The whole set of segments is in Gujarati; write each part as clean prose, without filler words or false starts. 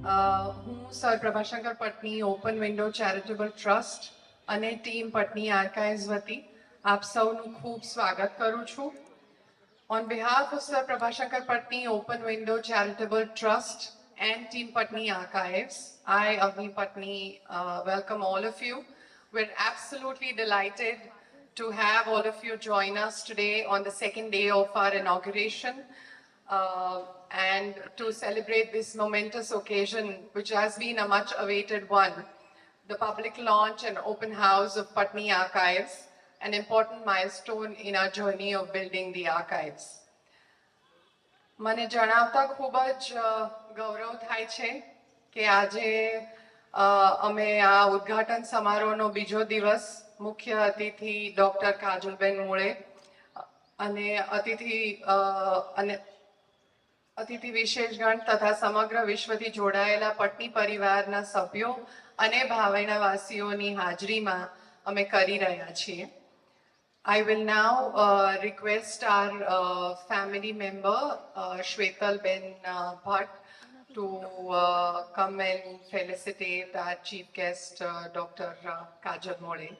હું સર પ્રભાશંકર પટની ઓપન વિન્ડો ચેરિટેબલ ટ્રસ્ટ અને ટીમ પટની આર્કાઇવ્સ વતી આપ સૌનું ખૂબ સ્વાગત કરું છું. On behalf of Sir Prabhashankar Patni Open Window Charitable Trust and Team Patni Archives, I, Avni Patni, welcome all of you. We're absolutely delighted to have all of you join us today on the second day of our inauguration and to celebrate this momentous occasion, which has been a much awaited one, the public launch and open house of Patni Archives, an important milestone in our journey of building the archives. મને જણાવતા ખૂબ જ ગૌરવ થાય છે કે આજે અમે આ ઉદ્ઘાટન સમારોહનો બીજો દિવસ મુખ્ય અતિથિ ડોક્ટર કાજલબેન મુળે અને અતિથિ વિશેષગણ તથા સમગ્ર વિશ્વથી જોડાયેલા પટની પરિવારના સભ્યો અને ભાવૈણાવાસીઓની હાજરીમાં અમે કરી રહ્યા છીએ. I will now request our family member, Shwetal Ben Bhatt, to come and felicitate our chief guest, Dr. Kajal Mole.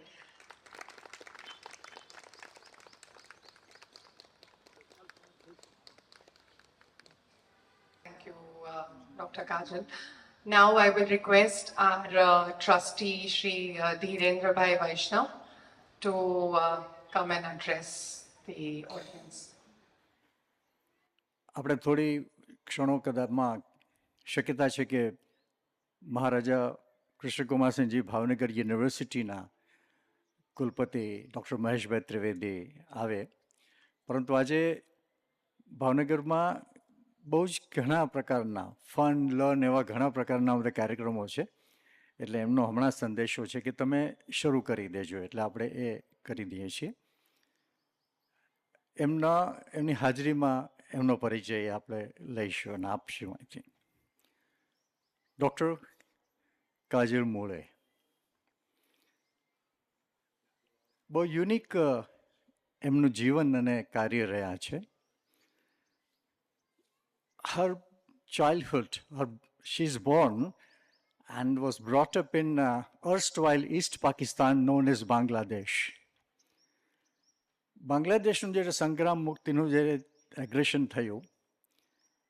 Thank you, Dr. Kajal. Now I will request our trustee, Shri Dhirendra Bhai Vaishnav, to come and address the audience. આપણે થોડી ક્ષણો કદાચમાં શક્યતા છે કે મહારાજા કૃષ્ણકુમારસિંહજી ભાવનગર યુનિવર્સિટીના કુલપતિ ડૉક્ટર મહેશભાઈ ત્રિવેદી આવે, પરંતુ આજે ભાવનગરમાં બહુ જ ઘણા પ્રકારના ફન લર્ન એવા ઘણા પ્રકારના બધા કાર્યક્રમો છે, એટલે એમનો હમણાં સંદેશો છે કે તમે શરૂ કરી દેજો, એટલે આપણે એ કરી દઈએ છીએ. એમની હાજરીમાં એમનો પરિચય આપણે લઈશું અને આપશું અહીંથી. ડૉક્ટર કાજલ મુળે બહુ યુનિક એમનું જીવન અને કાર્ય રહ્યા છે. Her childhood, she is born and was brought up in erstwhile East Pakistan known as Bangladesh. બાંગ્લાદેશનું જે સંગ્રામ મુક્તિનું જે એગ્રેશન થયું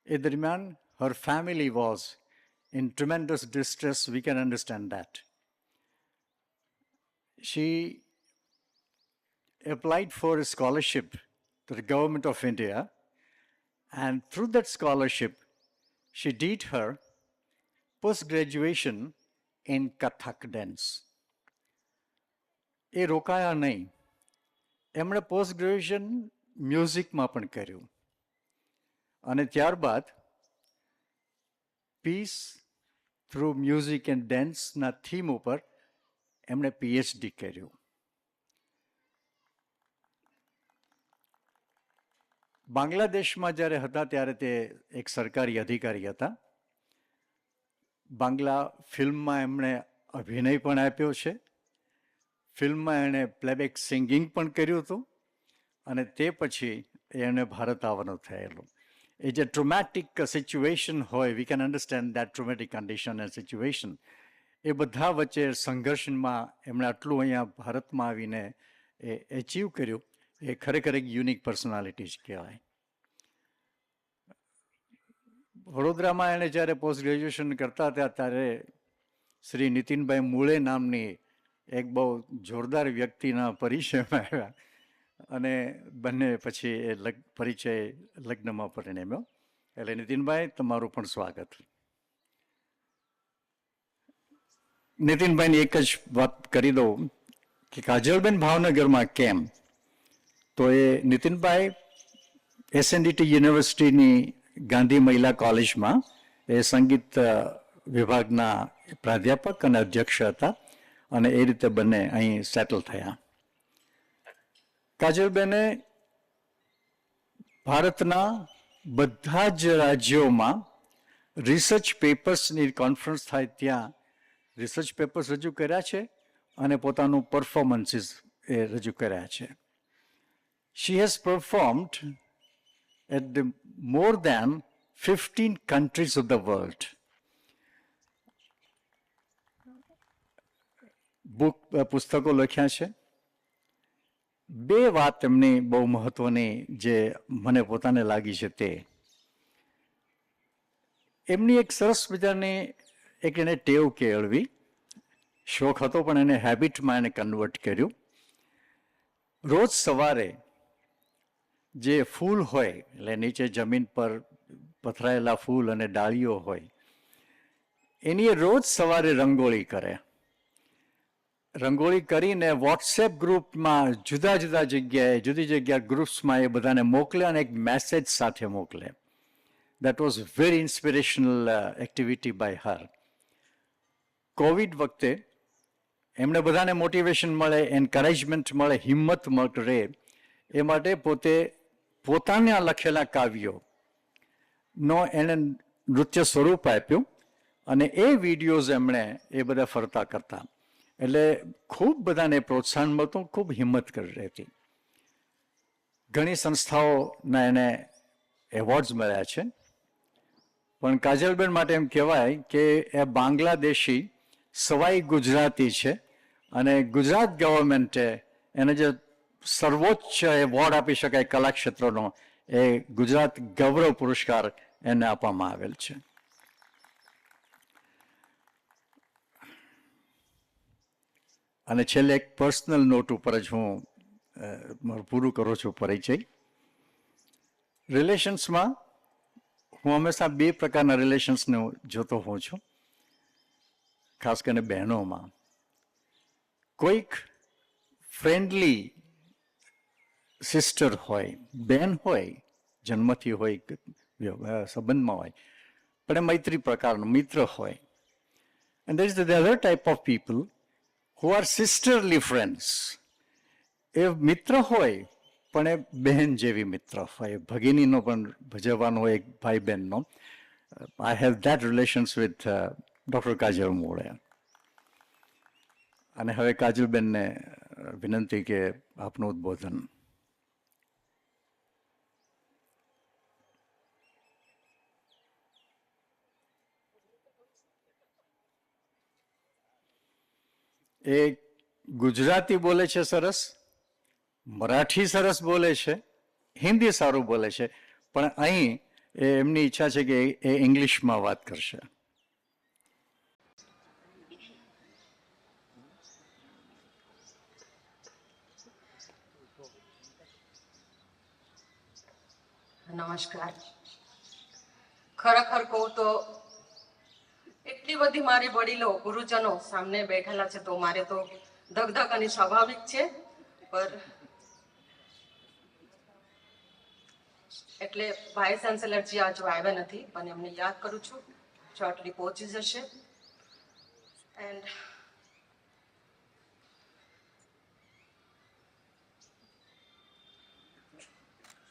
એ દરમિયાન her family was in tremendous distress. We can understand that. She applied for a scholarship to the government of India, and through that scholarship she did her post-graduation in Kathak dance. એ રોકાયા નહીં, એમણે પોસ્ટ ગ્રેજ્યુએશન મ્યુઝિકમાં પણ કર્યું અને ત્યારબાદ પીસ થ્રુ મ્યુઝિક એન્ડ ડેન્સના થીમ ઉપર એમણે પીએચડી કર્યું. બાંગ્લાદેશમાં જ્યારે હતા ત્યારે તે એક સરકારી અધિકારી હતા. બાંગ્લા ફિલ્મમાં એમણે અભિનય પણ આપ્યો છે, ફિલ્મમાં એણે પ્લેબેક સિંગિંગ પણ કર્યું હતું અને તે પછી એણે ભારત આવવાનું થયેલું. એ જે ટ્રોમેટિક સિચ્યુએશન હોય, we can understand that traumatic condition and situation, એ બધા વચ્ચે સંઘર્ષમાં એમણે આટલું અહીંયા ભારતમાં આવીને એ એચીવ કર્યું. એ ખરેખર એક યુનિક પર્સનાલિટી જ કહેવાય. વડોદરામાં એણે જ્યારે પોસ્ટ ગ્રેજ્યુએશન કરતા હતા ત્યારે શ્રી નીતિનભાઈ મુળે નામની એક બહુ જોરદાર વ્યક્તિના પરિચયમાં આવ્યા અને બંને પછી એ પરિચય લગ્નમાં પરિણમ્યો. એટલે નીતિનભાઈ, તમારું પણ સ્વાગત. નીતિનભાઈની એક જ વાત કરી દઉં કે કાજલબેન ભાવનગરમાં કેમ, તો એ નીતિનભાઈ એસએનડીટી યુનિવર્સિટીની ગાંધી મહિલા કોલેજમાં એ સંગીત વિભાગના પ્રાધ્યાપક અને અધ્યક્ષ હતા અને એ રીતે બંને અહીં સેટલ થયા. કાજલબેને ભારતના બધા જ રાજ્યોમાં રિસર્ચ પેપર્સની કોન્ફરન્સ થાય ત્યાં રિસર્ચ પેપર્સ રજૂ કર્યા છે અને પોતાનું પરફોર્મન્સીસ એ રજૂ કર્યા છે. She has performed at more than 15 countries of the world. પુસ્તકો લખ્યા છે. બે વાત એમની બહુ મહત્વની જે મને પોતાને લાગી છે તે એમની એક સરસ મજાની એક એને ટેવ કેળવી, શોખ હતો પણ એને હેબિટમાં એને કન્વર્ટ કર્યું. રોજ સવારે જે ફૂલ હોય એટલે નીચે જમીન પર પથરાયેલા ફૂલ અને ડાળીઓ હોય એની રોજ સવારે રંગોળી કરે. રંગોળી કરીને વોટ્સએપ ગ્રુપમાં જુદા જુદા જગ્યાએ જુદી જગ્યા ગ્રુપ્સમાં એ બધાને મોકલે અને એક મેસેજ સાથે મોકલે. That was very inspirational activity by her. COVID વખતે એમને બધાને મોટિવેશન મળે, એન્કરેજમેન્ટ મળે, હિંમત મળે એ માટે પોતાના લખેલા કાવ્યોનો એને નૃત્ય સ્વરૂપ આપ્યું અને એ વિડીયોઝ એમણે એ બધા ફરતા કરતા. એટલે ખૂબ બધાને પ્રોત્સાહન મળતું, ખૂબ હિંમત કરી રહેતી. ઘણી સંસ્થાઓના એને એવોર્ડ્સ મળ્યા છે. પણ કાજલબેન માટે એમ કહેવાય કે એ બાંગ્લાદેશી સવાઈ ગુજરાતી છે અને ગુજરાત ગવર્મેન્ટે એને જે સર્વોચ્ચ એવોર્ડ આપી શકાય કલા ક્ષેત્રનો એ ગુજરાત ગૌરવ પુરસ્કાર એને આપવામાં આવેલ છે. અને છેલ્લે એક પર્સનલ નોટ ઉપર જ હું પૂરું કરું છું પરિચય. રિલેશન્સમાં હું હંમેશા બે પ્રકારના રિલેશન્સને જોતો હોઉં છું, ખાસ કરીને બહેનોમાં. કોઈક ફ્રેન્ડલી સિસ્ટર હોય, બહેન હોય, જન્મથી હોય, સંબંધમાં હોય, પણ એ મૈત્રી પ્રકારનો મિત્ર હોય. And there is the other type of people who are sisterly friends. એ મિત્ર હોય પણ એ બહેન જેવી મિત્ર હોય, ભગીનીનો પણ ભજવવાનો હોય, એક ભાઈ બહેનનો. I have that relations with doctor Kajal Mole. અને હવે કાજલબેનને વિનંતી કે આપનું ઉદ્બોધન. એ ગુજરાતી બોલે છે સરસ, મરાઠી સરસ બોલે છે, હિન્દી સારું બોલે છે, પણ અહીં એમની ઈચ્છા છે કે એ ઇંગ્લિશમાં વાત કરશે. નમસ્કાર. ખરેખર કહું તો એટલી બધી મારી વડીલો ગુરુજનો સામને બેઠેલા છે તો મારે તો ધગધગ અને સ્વાભાવિક છે, પર એટલે વાઇસ ચાન્સેલરજી આજે આવ્યા નથી પણ એમને યાદ કરું છું, શોર્ટલી પહોંચી જશે. એન્ડ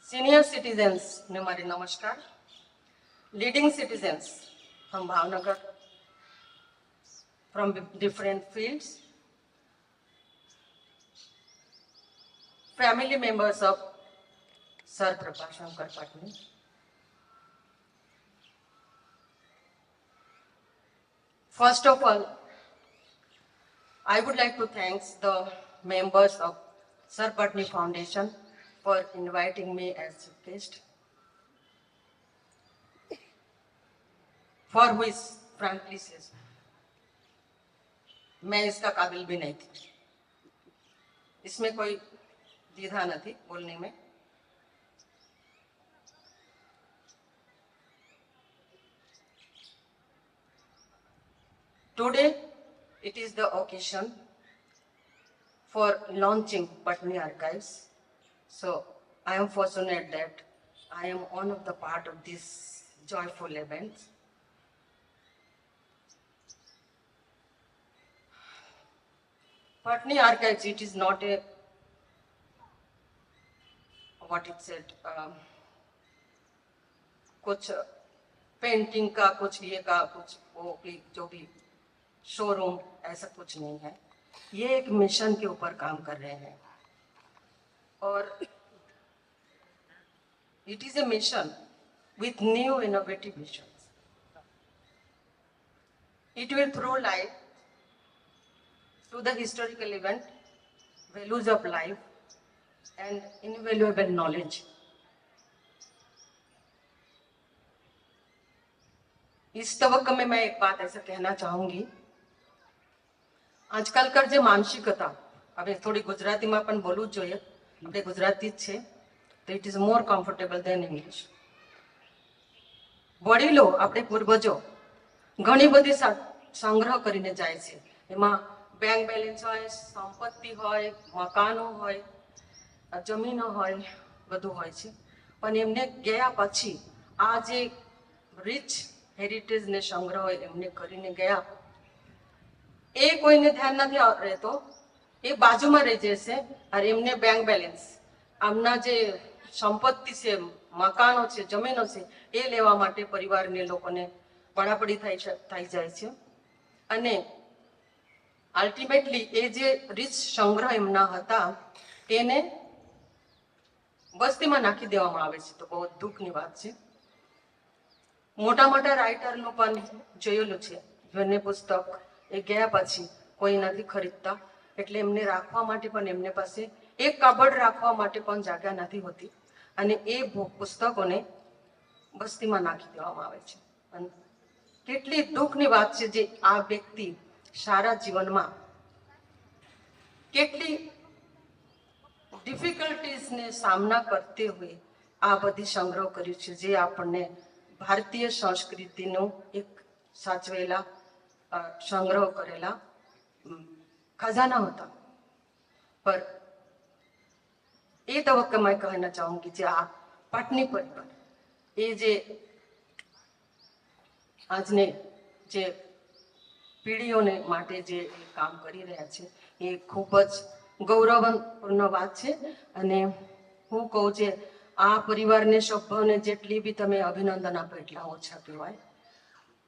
સિનિયર સિટીઝન્સ ને મારી નમસ્કાર. Leading citizens from Bhavnagar, from different fields, family members of Sir Prabhashankar Patni, first of all, I would like to thank the members of Sir Patni Foundation for inviting me as a guest, for which frankly says मैं इसका काबिल भी नहीं थी. इसमें कोई द्विधा न थी बोलने में. Today it is the occasion for launching Patni Archives. So I am fortunate that I am one of the part of this joyful event. Patni Archives, it is not a, what it said, कुछ पेंटिंग का कुछ ये का कुछ वो भी जो भी शोरूम ऐसा कुछ नहीं है. ये एक मिशन के ऊपर काम कर रहे हैं और it is a mission with new innovative visions. It will throw light to the historical event, values of life, and invaluable knowledge. इस तवक्क में मैं एक बात ऐसा कहना चाहूंगी, આજકાલ કર જે માનસિકતા, હવે થોડી ગુજરાતીમાં પણ બોલવું જ જોઈએ, આપણે ગુજરાતી જ છે તો it is more comfortable than English. વડીલો, આપણે પૂર્વજો ઘણી બધી સંગ્રહ કરીને જાય છે, એમાં બેંક બેલેન્સ હોય, સંપત્તિ હોય, મકાનો હોય, જમીનો હોય, બધું હોય છે. પણ એમને ગયા પછી આ જે રીચ હેરિટેજ ને સંગ્રહ હોય એમને કરીને ગયા, એ કોઈને ધ્યાન નથી રહેતો, એ બાજુમાં રહી જશે. અને એમને બેંક બેલેન્સ, આમના જે સંપત્તિ છે, મકાનો છે, જમીનો છે, એ લેવા માટે પરિવારને લોકોને પડાપડી થઈ જાય છે. અને અલ્ટિમેટલી એ જે રીચ સંગ્રહ એમના હતા એને વસ્તીમાં નાખી દેવામાં આવે છે, તો બહુ દુઃખની વાત છે. મોટા મોટા રાઇટરનું પણ જોયેલું છે, જેમને પુસ્તક એ ગયા પછી કોઈ નથી ખરીદતા, એટલે એમને રાખવા માટે પણ એમને પાસે એક કબડ રાખવા માટે પણ જગ્યા નથી હોતી, અને એ પુસ્તકોને બસ્તીમાં નાખી દેવામાં આવે છે. અને કેટલી દુઃખની વાત છે, જે આ વ્યક્તિ સારા જીવનમાં કેટલી ડિફિકલ્ટીઝને સામના કરતે हुए આ બધી સંગ્રહ કર્યું છે, જે આપણને ભારતીય સંસ્કૃતિનું એક સાચવેલા સંગ્રહ કરેલા खजाना होता. पर ये तवक्के मैं कहना चाहूंगी जे आ पाटनी परिवार ये जे આજને જે પીઢીઓને માટે જે કામ કરી રહ્યા છે એ ખૂબ જ ગૌરવપૂર્ણ વાત છે. અને હું કહું છે આ પરિવારને સભ્યોને જેટલી બી તમે અભિનંદન આપો એટલા ઓછા કહેવાય.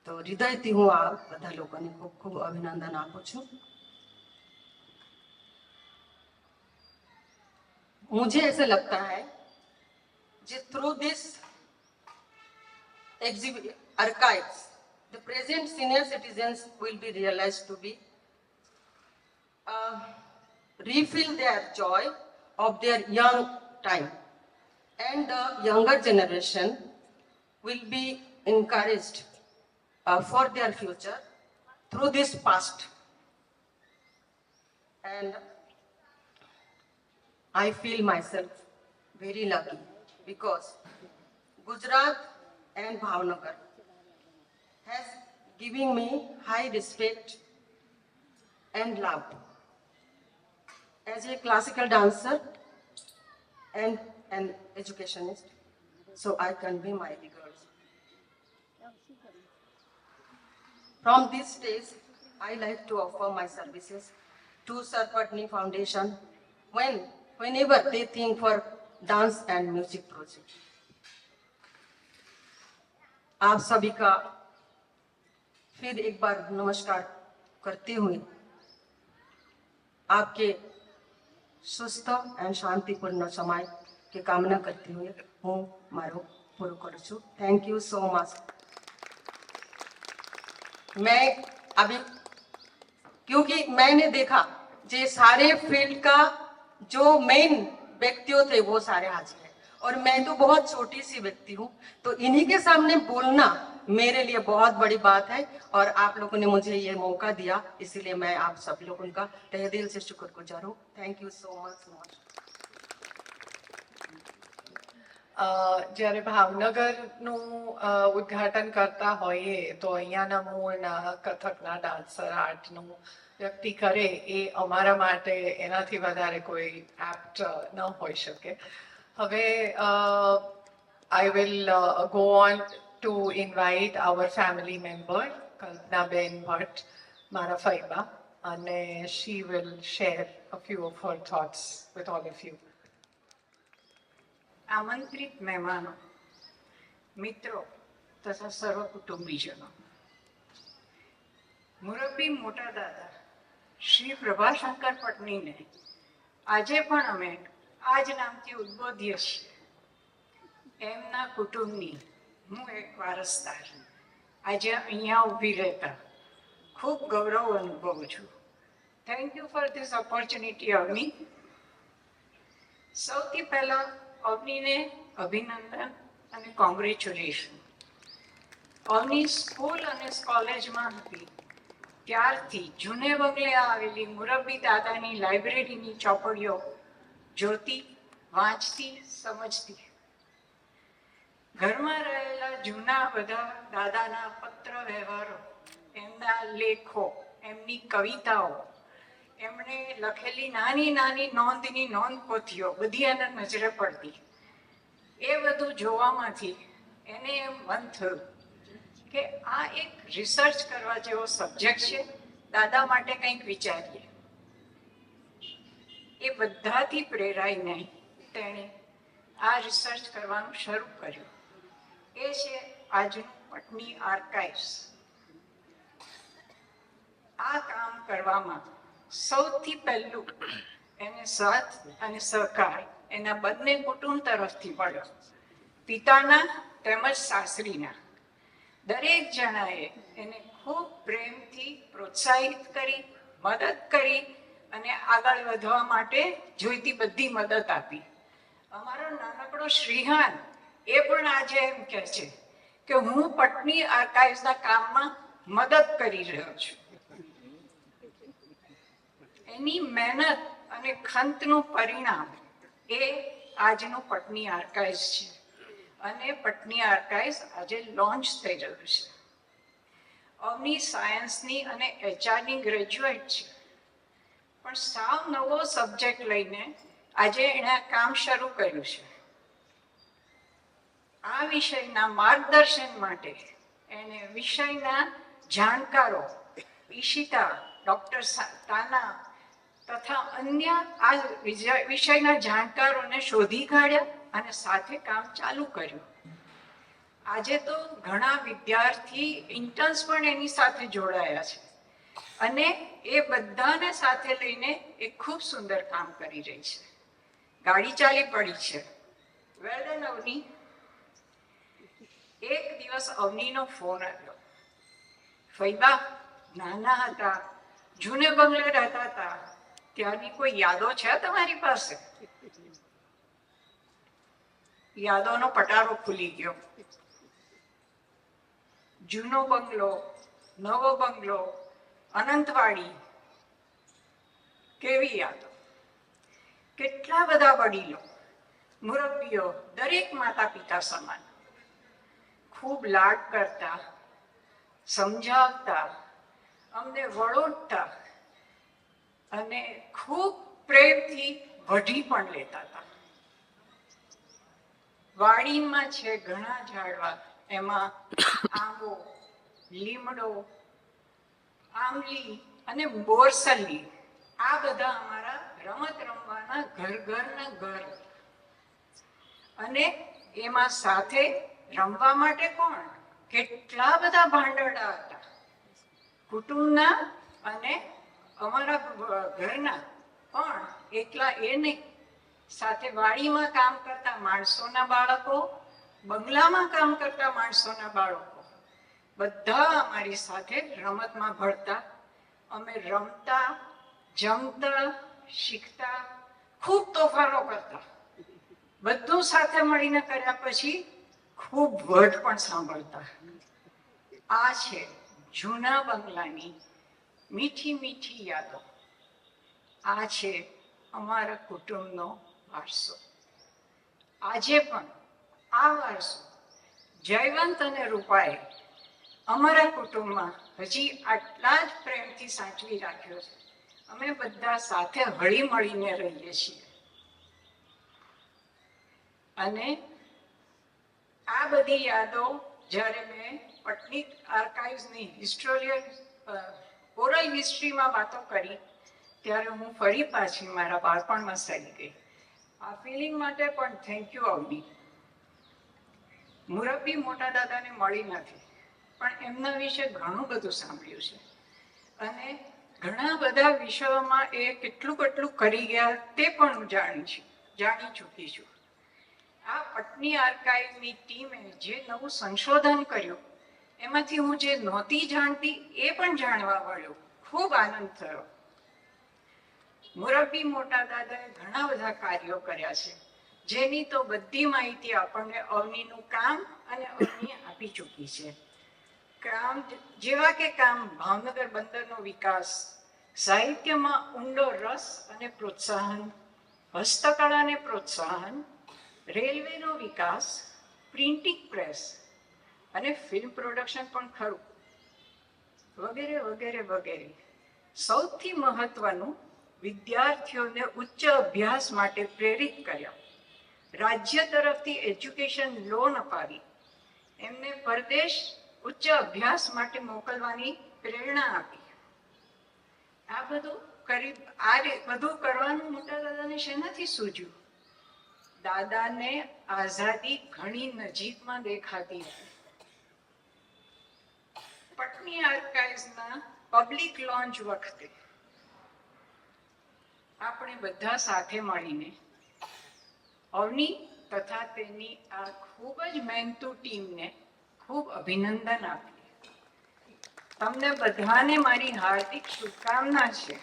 तो हृदय थी हूँ आ बधा लोगों ने खूब खूब अभिनंदन आपू छू. मुझे ऐसा लगता है कि through this archives the present senior citizens will be realized to be refill their joy of their young time, and the younger generation will be encouraged for their future through this past. And I feel myself very lucky because Gujarat and Bhavnagar has given me high respect and love as a classical dancer and an educationist, so I convey my regards. From this stage, I like to offer my services to Sir Patni Foundation whenever they think for dance and music project. आप सभी का फिर एक बार नमस्कार करते हुए आपके स्वस्थ एंड शांतिपूर्ण समय की कामना करते हुए हूँ मारो पूरो करूँ छू. Thank you so much. मैं अभी क्योंकि मैंने देखा जे सारे फील्ड का जो मेन व्यक्तियों थे वो सारे हाजिर हैं, और मैं तो बहुत छोटी सी व्यक्ति हूँ, तो इन्हीं के सामने बोलना मेरे लिए बहुत बड़ी बात है. और आप लोगों ने मुझे ये मौका दिया, इसीलिए मैं आप सब लोगों का तहे दिल से शुक्रगुजार हूँ. Thank you so much. જ્યારે ભાવનગરનું ઉદ્ઘાટન કરતા હોઈએ તો અહીંયાના મૂળના કથકના ડાન્સર આર્ટનું વ્યક્તિ કરે એ અમારા માટે એનાથી વધારે કોઈ એપ્ટ ન હોઈ શકે. હવે I will go on to invite our family member Kalpanaben Bhatt, Mara Faiba, and she will share a few of her thoughts with all of you. આમંત્રિત મહેમાનો, મિત્રો તથા સર્વ કુટુંબીજનો, મુરબ્બી મોટા દાદા શ્રી પ્રભાશંકર પટનીને આજે પણ અમે આ જ નામથી ઉદ્બોધીએ છીએ. એમના કુટુંબની હું એક વારસદાર આજે અહીંયા ઊભી રહેતા ખૂબ ગૌરવ અનુભવું છું. Thank you for this opportunity Avani. સૌથી પહેલા અવનીને અભિનંદન અને કોંગ્રેચ્યુલેશન. અવની સ્કૂલ અને કોલેજમાં હતી ત્યારથી જૂને બંગલે આવેલી મુરબ્બી દાદાની લાઇબ્રેરીની ચોપડીઓ જોતી, વાંચતી, સમજતી. ઘરમાં રહેલા જૂના બધા દાદાના પત્ર વ્યવહારો, એમના લેખો, એમની કવિતાઓ, એમણે લખેલી નાની નાની નોંધની નોંધ પોથીઓ બધી એના નજરે પડતી. એ બધું જોવામાંથી એને એમ મન થયું કે આ એક રિસર્ચ કરવા જેવો સબ્જેક્ટ છે, દાદા માટે કંઈક વિચારીએ. એ બધાથી પ્રેરાઈને તેણે આ રિસર્ચ કરવાનું શરૂ કર્યું. એ છે આજનું પટની આર્કાઇવ્સ. આ કામ કરવામાં સૌથી પહેલું એને સાથ અને સહકાર એના બંને કુટુંબ તરફથી મળ્યો, પિતાના તેમજ સાસરીના. દરેક જણાએ એને ખૂબ પ્રેમથી પ્રોત્સાહિત કરી, મદદ કરી અને આગળ વધવા માટે જોઈતી બધી મદદ આપી. અમારો નાનકડો શ્રીહાન એ પણ આજે એમ કહે છે કે હું પટની આર્કાઇવ્સના કામમાં મદદ કરી રહ્યો છું. એની મહેનત અને ખંતનું પરિણામ એ આજનું પટની આર્કાઇવ્સ છે. અને પટની આર્કાઇવ્સ આજે લોન્ચ થઈ રહ્યું છે. અવની સાયન્સની અને એચઆરની ગ્રેજ્યુએટ છે, પણ સાવ નવો સબ્જેક્ટ લઈને આજે એણે આ કામ શરૂ કર્યું છે. આ વિષયના માર્ગદર્શન માટે એને વિષયના જાણકારો ઈશિતા, ડોક્ટર તાના તથા અન્ય આ વિષયના જાણકારોને શોધી કાઢ્યા અને સાથે કામ ચાલુ કર્યું. આજે તો ઘણા વિદ્યાર્થી ઇન્ટર્ન્સ પણ એની સાથે જોડાયા છે અને એ બધાને સાથે લઈને એ ખૂબ સુંદર કામ કરી રહી છે. ગાડી ચાલી પડી છે. Well done Avani. એક દિવસ અવનીનો ફોન આવ્યો. ફૈબા, નાના હતા, જૂને બંગલે રહેતા હતા, ત્યાંની કોઈ યાદો છે તમારી પાસે? યાદોનો પટારો ખુલી ગયો. જૂનો બંગલો, નવો બંગલો, અનંતવાડી, કેવી યાદો! કેટલા બધા વડીલો, મુરબ્બીઓ, દરેક માતા પિતા સમાન ખૂબ લાડ કરતા, સમજાવતા, અમને વળોટતા અને ખૂબ પ્રેમથી વઢી પણ લેતા હતા. વાડીમાં છે ઘણા ઝાડવા, એમાં આંબો, લીમડો, આંબલી અને બોરસલી, આ બધા અમારા રમત રમવાના ઘરના ઘર. અને એમાં સાથે રમવા માટે કોણ? કેટલા બધા ભાંડરડા હતા, કુટુંબના અને અમારા ઘરના. પણ એકલા એ નહીં, સાથે વાડીમાં કામ કરતા માણસોના બાળકો, બંગલામાં કામ કરતા માણસોના બાળકો, બધા અમારી સાથે રમતમાં ભળતા. અમે રમતા, જમતા, શીખતા, ખૂબ તોફાનો કરતા. બધું સાથે મળીને કર્યા પછી ખૂબ વટ પણ સાંભળતા. આ છે જૂના બંગલાની મીઠી મીઠી યાદો. આ છે અમારા કુટુંબનો વારસો. આજે પણ આ વારસો જયવંત અને રૂપાએ અમારા કુટુંબમાં હજી આટલા જ પ્રેમથી સાચવી રાખ્યો છે. અમે બધા સાથે હળી મળીને રહીએ છીએ. અને આ બધી યાદો જ્યારે મેં પટની આર્કાઇવ્સની ઓરલ હિસ્ટ્રીમાં વાતો કરી ત્યારે હું ફરી પાછી મારા બાળપણમાં સરી ગઈ. આ ફિલિંગ માટે પણ થેન્ક યુ અવની. મુરબ્બી મોટા દાદાને મળી નથી, પણ એમના વિશે ઘણું બધું સાંભળ્યું છે અને ઘણા બધા વિષયોમાં એ કેટલું કેટલું કરી ગયા તે પણ હું જાણી ચૂકી છું. આ પટની આર્કાઇવની ટીમે જે નવું સંશોધન કર્યું એમાંથી હું જે નહોતી જાણતી એ પણ જાણવા મળ્યું. ખૂબ આનંદ થયો. મોરબી મોટા દાદાએ ઘણા બધા કાર્યો કર્યા છે, જેની તો બધી માહિતી આપણને અવનીનું કામ અને અવની આપી ચૂકી છે. કામ જેવા કે કામ ભાવનગર બંદરનો વિકાસ, સાહિત્યમાં ઊંડો રસ અને પ્રોત્સાહન, હસ્તકળાને પ્રોત્સાહન, રેલવેનો વિકાસ, પ્રિન્ટિંગ પ્રેસ અને ફિલ્મ પ્રોડક્શન પણ ખરું, વગેરે વગેરે વગેરે. સૌથી મહત્વનું, વિદ્યાર્થીઓને ઉચ્ચ અભ્યાસ માટે પ્રેરિત કર્યા, રાજ્ય તરફથી એજ્યુકેશન લોન અપાવી, એમને પરદેશ ઉચ્ચ અભ્યાસ માટે મોકલવાની પ્રેરણા આપી. આ બધું કરવાનું મોટા દાદાને શેનાથી સૂઝ્યું? દાદાને આઝાદી ઘણી નજીકમાં દેખાતી હતી. પટની આર્કાઇવ્સના પબ્લિક લોન્ચ વખતે આપણે બધા સાથે મળીને અવની તથા તેની આ ખૂબ જ મહેનતુ ટીમને ખૂબ અભિનંદન આપીએ. તમને બધાને મારી હાર્દિક શુભકામના છે.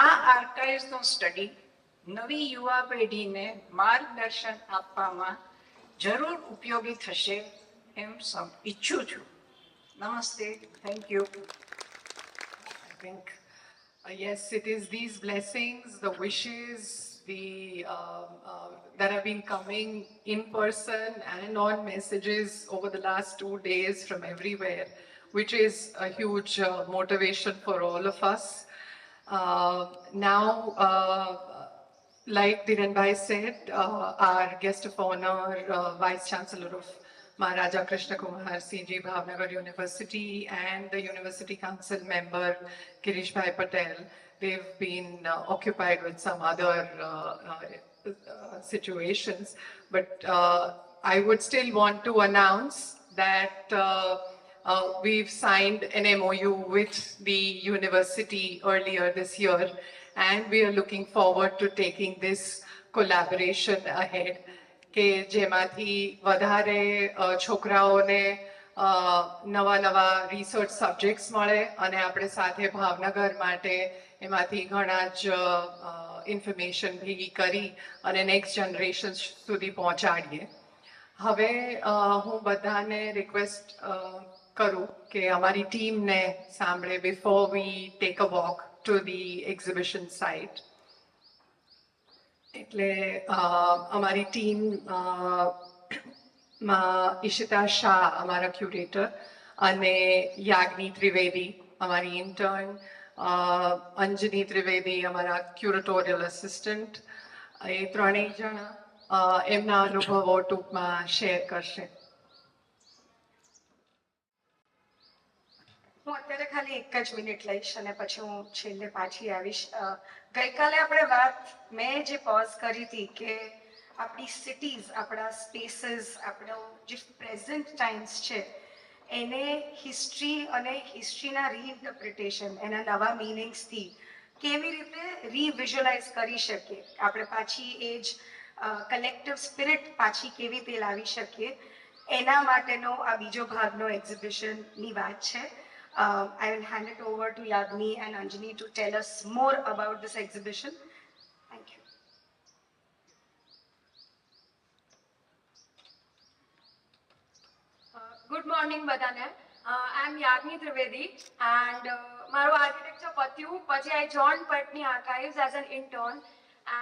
આ આર્કાઇવ્સનો સ્ટડી નવી યુવા પેઢીને માર્ગદર્શન આપવામાં જરૂર ઉપયોગી થશે એમ ઈચ્છું છું. નમસ્તે. Thank you. I think, yes, it is these blessings, the wishes, that have been coming in person and on messages over the last 2 days from everywhere, which is a huge motivation for all of us. Now, like Dhirenbhai said, our guest of honor, Vice Chancellor of Maharaja Krishna Kumar CG Bhavnagar University and the University Council member Girish Bhai Patel, they've been occupied with some other situations. But I would still want to announce that we've signed an MOU with the university earlier this year, and we are looking forward to taking this collaboration ahead. કે જેમાંથી વધારે છોકરાઓને નવા નવા રિસર્ચ સબ્જેક્ટ્સ મળે અને આપણે સાથે ભાવનગર માટે એમાંથી ઘણા જ ઇન્ફોર્મેશન ભેગી કરી અને નેક્સ્ટ જનરેશન સુધી પહોંચાડીએ. હવે હું બધાને રિક્વેસ્ટ કરું કે અમારી ટીમને સાંભળે before we take a walk to the exhibition site. એટલે અમારી ટીમ ઈશિતા શાહ અમારા ક્યુરેટર અને યાજ્ઞી ત્રિવેદી અમારી ઇન્ટર્ન, અંજની ત્રિવેદી અમારા ક્યુરેટોરિયલ અસિસ્ટન્ટ, એ ત્રણેય જણા એમના અનુભવો ટૂંકમાં શેર કરશે. હું અત્યારે ખાલી એક જ મિનિટ લઈશ અને પછી હું છેલ્લે પાછી આવીશ. ગઈકાલે આપણે મેં જે પોઝ કરી હતી કે આપણી સિટીઝ, આપણા સ્પેસીસ, આપણો જે પ્રેઝન્ટ ટાઈમ્સ છે એને હિસ્ટ્રી અને હિસ્ટ્રીના રીઇન્ટરપ્રિટેશન, એના નવા મિનિંગ્સથી કેવી રીતે રીવિઝ્યુઅલાઇઝ કરી શકીએ, આપણે પાછી એ જ કલેક્ટિવ સ્પિરિટ પાછી કેવી રીતે લાવી શકીએ, એના માટેનો આ બીજો ભાગનો એક્ઝિબિશનની વાત છે. I will hand it over to Yagni and Anjani to tell us more about this exhibition. Thank you. Good morning, badane. I am Yagni Trivedi, and મારું architecture પત્યું પછી I joined Patni Archives as an intern,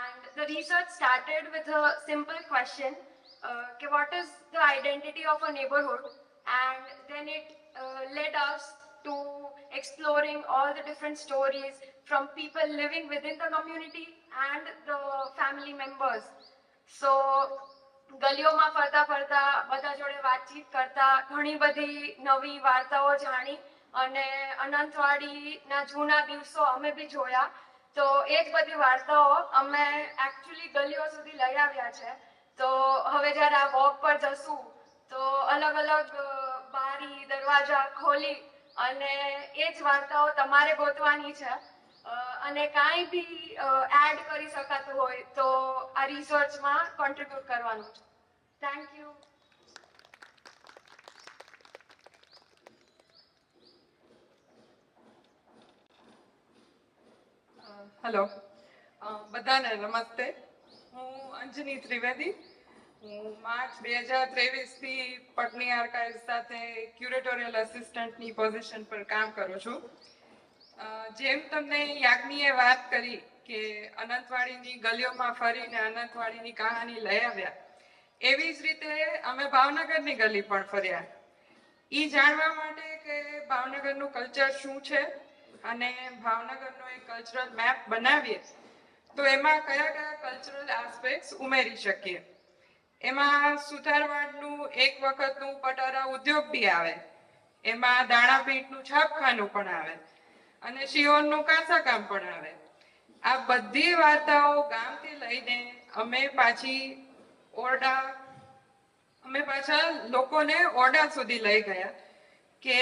and the research started with a simple question, what is the identity of a neighborhood, and then it led us to exploring all the different stories from people living within the community and the family members. So ગલીઓમાં ફરતા ફરતા બધા જોડે વાતચીત કરતા ઘણી બધી નવી વાર્તાઓ જાણી અને અનંતવાડીના જૂના દિવસો અમે બી જોયા. તો એ જ બધી વાર્તાઓ અમે એકચ્યુઅલી ગલીઓ સુધી લઈ આવ્યા છે. તો હવે જ્યારે આ વોક પર જશું તો અલગ અલગ બારી દરવાજા ખોલી અને એ જ વાર્તાઓ તમારે ગોતવાની છે અને કાંઈ બી એડ કરી શકાતું હોય તો આ રિસર્ચમાં કોન્ટ્રીબ્યુટ કરવાનું છે. Thank you. હેલો બધાને નમસ્તે. હું અંજની ત્રિવેદી. હું માર્ચ 2023થી પટની આર્કાઇવ સાથે ક્યુરેટોરિયલ આસિસ્ટન્ટની પોઝિશન પર કામ કરું છું. જેમ તમને યાજ્ઞીએ વાત કરી કે અનંતવાડીની ગલીઓમાં ફરીને અનંતવાડીની કહાની લઈ આવ્યા, એવી જ રીતે અમે ભાવનગરની ગલી પણ ફર્યા. એ જાણવા માટે કે ભાવનગરનું કલ્ચર શું છે અને ભાવનગરનો એક કલ્ચરલ મેપ બનાવીએ તો એમાં કયા કયા કલ્ચરલ એસ્પેક્ટ્સ ઉમેરી શકીએ. એમાં સુથારવાડનું એક વખતનું પટારા ઉદ્યોગ બી આવે, એમાં દાણાપીઠનું છાપખાનું પણ આવે અને શિહોરનું કાંસાકામ પણ આવે. આ બધી વાર્તાઓ ગામથી લઈને અમે પાછા લોકોને ઓરડા સુધી લઈ ગયા કે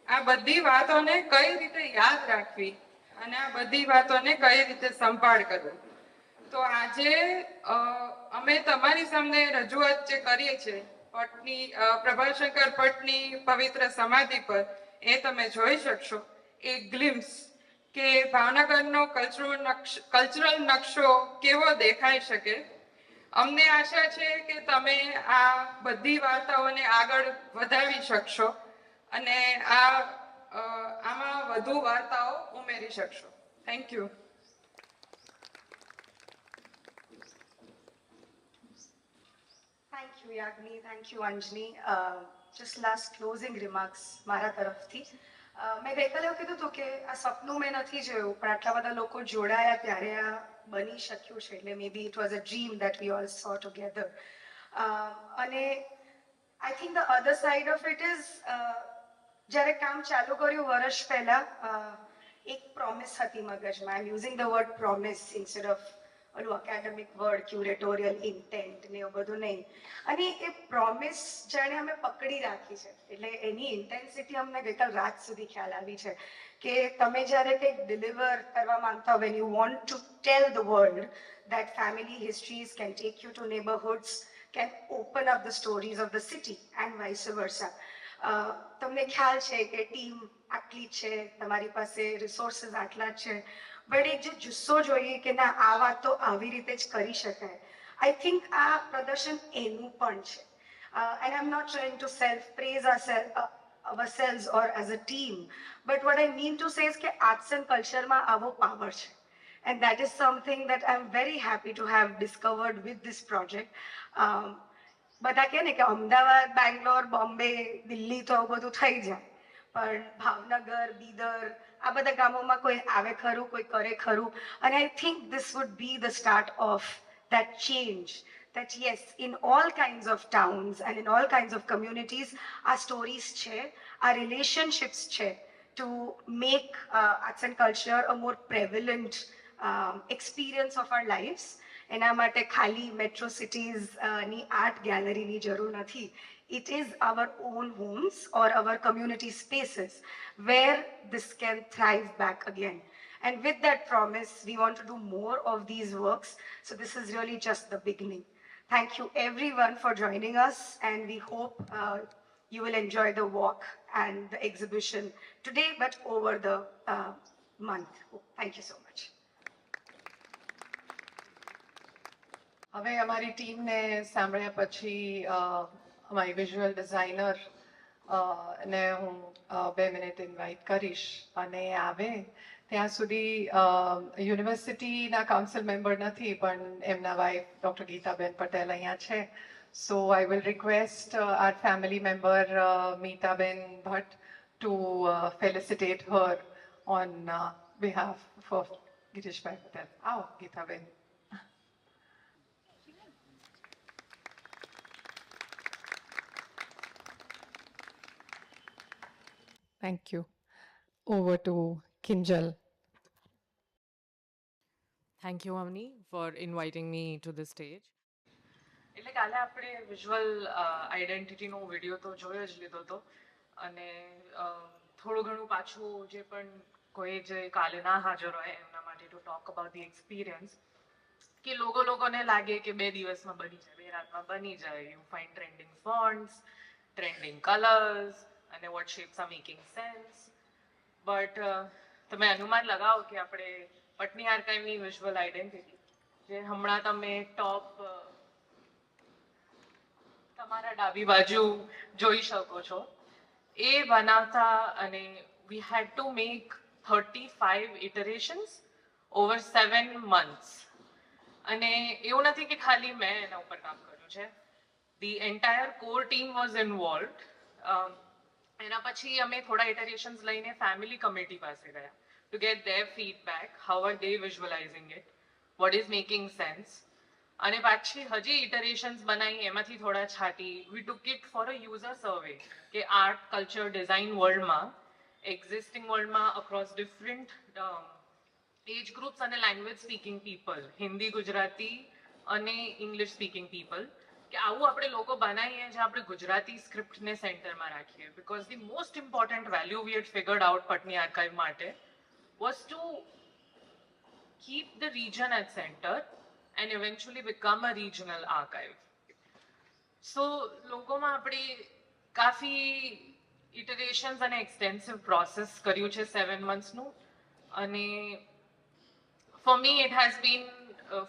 આ બધી વાતોને કઈ રીતે યાદ રાખવી અને આ બધી વાતોને કઈ રીતે સંભાળ કરવું. તો આજે અમે તમારી સામે રજૂઆત જે કરીએ છીએ પટની પ્રભાશંકર પટની પવિત્ર સમાધિ પર, એ તમે જોઈ શકશો એક ગ્લિમ્સ કે ભાવનગરનો કલ્ચરલ નકશો કેવો દેખાઈ શકે. અમને આશા છે કે તમે આ બધી વાર્તાઓને આગળ વધાવી શકશો અને આમાં વધુ વાર્તાઓ ઉમેરી શકશો. Thank you. Thank you Yajni, thank you Anjani. Just last closing remarks મારા તરફથી. મેં ગઈકાલે એવું કીધું હતું કે આ સપનું મેં નથી જોયું, પણ આટલા બધા લોકો જોડાયા ત્યારે આ બની શક્યું છે. એટલે maybe it was a dream that we all saw together. અને I think the other side of it is, જ્યારે કામ ચાલુ કર્યું વર્ષ પહેલા, એક પ્રોમિસ હતી મગજમાં. I am using the word promise instead of ઓલું એકેડેમિક વર્ડ ક્યુરેટોરિયલ ઇન્ટેન્ટ ને એવું બધું નહીં. અને એ પ્રોમિસ જાણે અમે પકડી રાખી છે. એટલે એની ઇન્ટેન્સિટી અમને ગઈકાલ રાત સુધી ખ્યાલ આવી છે કે તમે જ્યારે કંઈક ડિલિવર કરવા માંગતા હો, when you want to tell the world that family histories can take you to neighborhoods, can open up the stories of the city and vice versa. તમને ખ્યાલ છે કે ટીમ આટલી છે, તમારી પાસે રિસોર્સિસ આટલા છે, બટ એક જે જુસ્સો જોઈએ કે ના આ વાત તો આવી રીતે જ કરી શકાય. આઈ થિંક આ પ્રદર્શન એનું પણ છે. And I'm not trying to self-praise ourselves or as a team, but what I mean to say is કે આર્ટ્સ એન્ડ કલ્ચરમાં આવો પાવર છે. And that is something that I'm very happy to have discovered with this project. બધા કહે ને કે અમદાવાદ, બેંગ્લોર, બોમ્બે, દિલ્હી તો આવું બધું થઈ જાય, પણ ભાવનગર, બીદર, આ બધા ગામોમાં કોઈ આવે ખરું, કોઈ કરે ખરું. And I think this would be the start of that change. That yes, in all kinds of towns and in all kinds of communities, our stories છે, our relationships છે, to make arts and culture a more prevalent experience of our lives. એના માટે ખાલી મેટ્રો સિટીઝની આર્ટ ગેલેરીની જરૂર નથી. It is our own homes or our community spaces where this can thrive back again. And with that promise, we want to do more of these works. So this is really just the beginning. Thank you everyone for joining us, and we hope you will enjoy the walk and the exhibition today, but over the month. Thank you so much. હવે અમારી ટીમને સાંભળ્યા પછી અમારી વિઝ્યુઅલ ડિઝાઇનર ને હું 2 મિનિટ ઇન્વાઇટ કરીશ અને આવે ત્યાં સુધી યુનિવર્સિટીના કાઉન્સિલ મેમ્બર નથી, પણ એમના વાઇફ ડૉક્ટર ગીતાબેન પટેલ અહીંયા છે. So I will request our family member Mitaben Bhatt to felicitate her on behalf of Girishbhai Patel. આવો Geetaben. Thank you. Over to Kinjal. Thank you, Avni, for inviting me to the stage. એટલે કાલે આપણે વિઝ્યુઅલ આઈડેન્ટિટીનો વિડીયો તો જોયો જ લીધો હતો અને થોડું ઘણું પાછું જે પણ કોઈ જે કાલે ના હાજર હોય એમના માટે to talk about the experience કે લોકોને લાગે કે 2 દિવસમાં બની જાય, 2 રાતમાં બની જાય. You find trending fonts, trending colours અને what shapes are making sense. But તમે અનુમાન લગાવો કે આપણે પટની આર્કાઇવની વિઝ્યુઅલ આઈડેન્ટિટી જે હમણાં તમે ટોપ તમારા ડાબી બાજુ જોઈ શકો છો એ બનાવતા અને we had to make 35 iterations over 7 months અને એવું નથી કે ખાલી મેં એના ઉપર કામ કર્યું છે the entire core team was involved એના પછી અમે થોડા iterations લઈને family committee પાસે ગયા to get their feedback how are they visualizing it what is making sense અને પાછી હજી ઇટરેશન્સ બનાવી એમાંથી થોડા છાંટી વી ટુક ઇટ ફોર અ યુઝર સર્વે કે આર્ટ કલ્ચર ડિઝાઇન વર્લ્ડમાં એક્ઝિસ્ટિંગ વર્લ્ડમાં અક્રોસ ડિફરન્ટ એજ ગ્રુપ્સ અને language speaking people Hindi Gujarati અને ઇંગ્લિશ સ્પીકિંગ પીપલ કે આવું આપણે લોકો બનાવીએ જે આપણે ગુજરાતી સ્ક્રિપ્ટને સેન્ટરમાં રાખીએ because the most important value we had figured out Patni archive માટે was to keep the region at centre and eventually become a regional archive. So, લોકોમાં આપણે કાફી iterations અને extensive process કર્યું છે 7 monthsનું અને for me it has been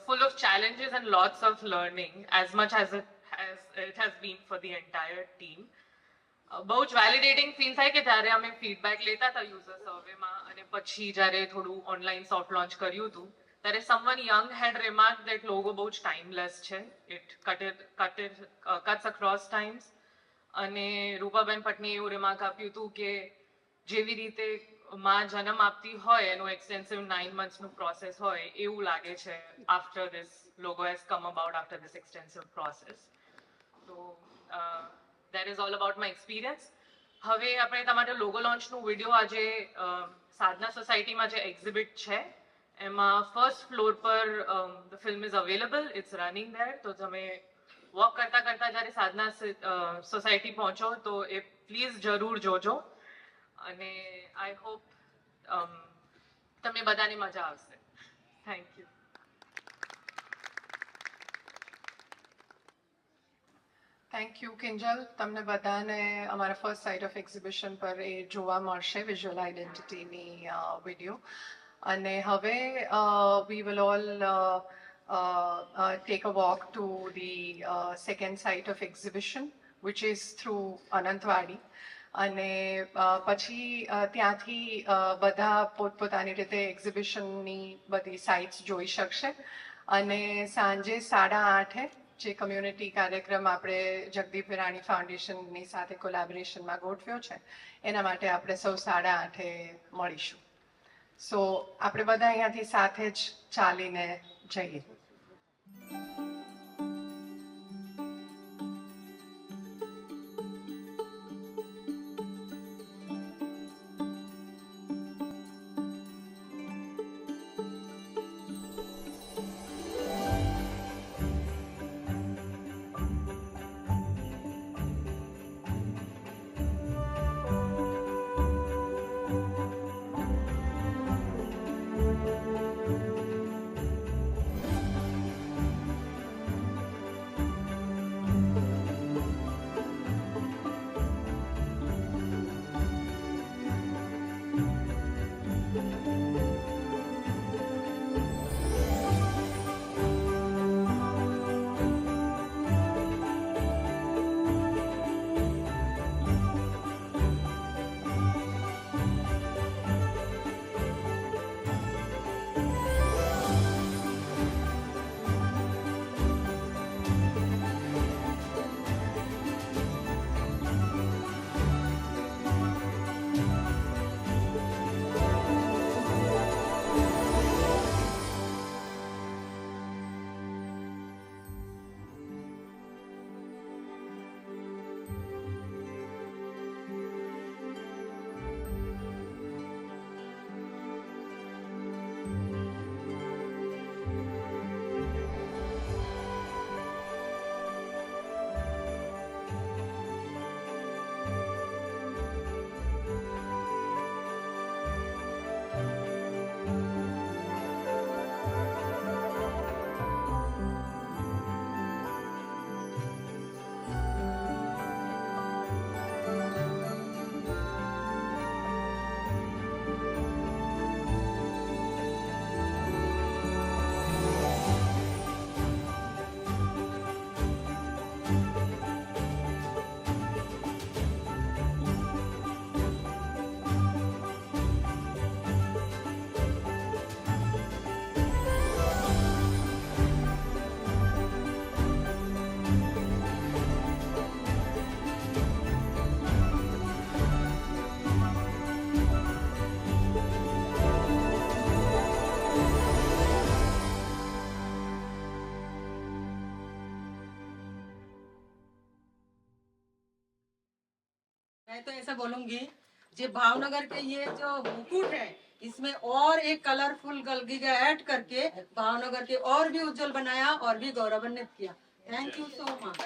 full of challenges and lots of learning as much as it has been for the entire team. બહુ જ વેલિડેટિંગ ફીલ થાય કે જ્યારે અમે ફીડબેક લેતા હતા યુઝર સર્વેમાં અને પછી જ્યારે થોડું ઓનલાઈન સોફ્ટ લોન્ચ કર્યું હતું ત્યારે someone young had remarked that logo બહુ જ timeless છે it cuts across times અને રૂપાબેન પટનીએ એવું રિમાર્ક આપ્યું હતું કે જેવી રીતે માં જન્મ આપતી હોય એનું એક્સટેન્સિવ 9 monthsનું પ્રોસેસ હોય એવું લાગે છે after this logo has come about after this extensive process so that is all about my experience હવે આપણે તમારે લોગો લોન્ચનું વિડીયો આજે સાધના સોસાયટીમાં જે એક્ઝિબિટ છે એમાં ફર્સ્ટ ફ્લોર પર the film is available it's running there તો તમે વોક કરતા કરતા જ્યારે સાધના સોસાયટી પહોંચો તો એ પ્લીઝ જરૂર જોજો અને આઈ હોપ તમને બધાને મજા આવશે thank you thank you Kinjal તમને બધાને અમારા ફર્સ્ટ સાઇટ ઓફ એક્ઝિબિશન પર એ જોવા મળશે વિઝ્યુઅલ આઈડેન્ટિટીની વિડીયો અને હવે we will all take a walk to the second site of exhibition which is through Anantwadi અને પછી ત્યાંથી બધા પોતપોતાની રીતે એક્ઝિબિશનની બધી સાઇટ્સ જોઈ શકશે અને સાંજે 8:30 જે કમ્યુનિટી કાર્યક્રમ આપણે જગદીપ વિરાણી ફાઉન્ડેશનની સાથે કોલેબોરેશનમાં ગોઠવ્યો છે એના માટે આપણે સૌ 8:30 મળીશું સો આપણે બધા અહીંયાથી સાથે જ ચાલીને જઈએ मैं तो ऐसा बोलूंगी जो भावनगर के ये जो मुकुट है इसमें और एक कलरफुल गलगीगा ऐड करके भावनगर के और भी उज्जवल बनाया और भी गौरवान्वित किया। Thank you so much.